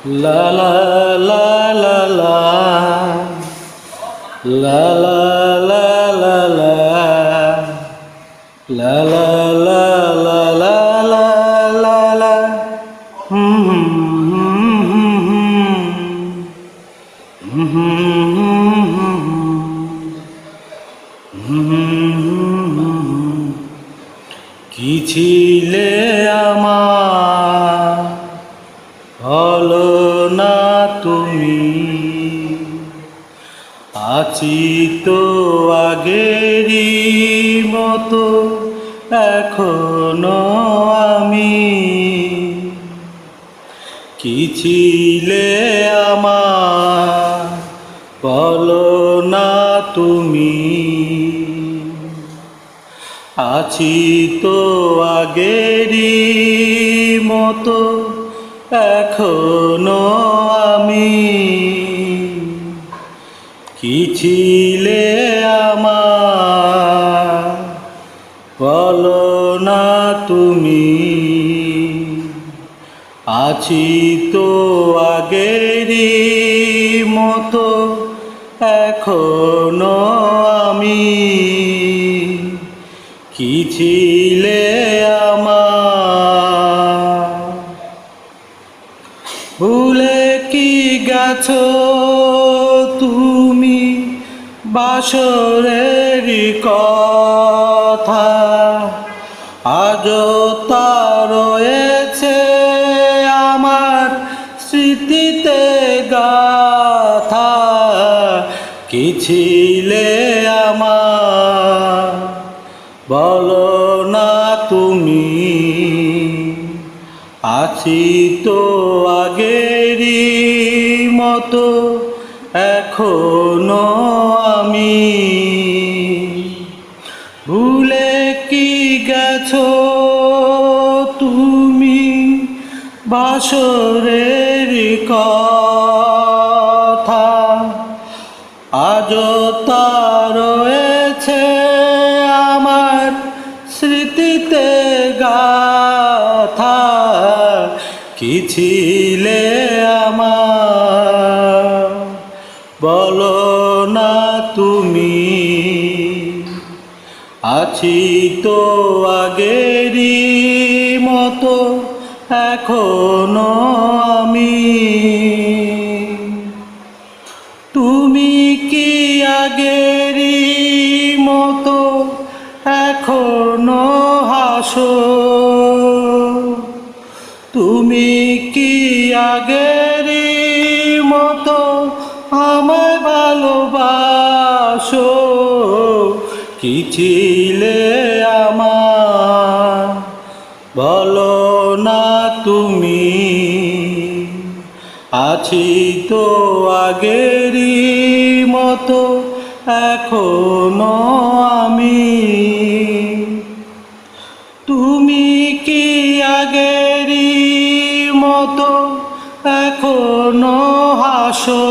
La la la la la la la la la la la la la la la la la la কি ছিলে আমার হলো না তুমি আছি তো আগেরই মতো এখনো আমি কি ছিলে আমার বলো না তুমি আছি তো আগেরই মতো এখনো আমি কি ছিলে আমার বলো না তুমি আছি তো আগেরই মতো এখনো আমি কি ছিলে আমার ভুলে কি গেছো তুমি বাসরের কথা আজও তা রয়েছে আমার স্মৃতিতে গাথা কি ছিলে আমার বলো না তুমি আছি তো আগেরই মতো এখনো আমি ভুলে কি গেছো তুমি বাসরের কথা আজও তা রয়েছে আমার স্মৃতিতে গাথা কি ছিলে আমার বলো না তুমি আছি তো আগেরই মতো এখনো আমি তুমি কি আগেরই মতো এখনো হাসো তুমি কি আগেরই মতো আমায় ভালোবাসো কি ছিলে আমার বলো না তুমি আছি তো আগেরই মতো এখনো আমি তুমি কি আগেরই মতো এখনো হাসো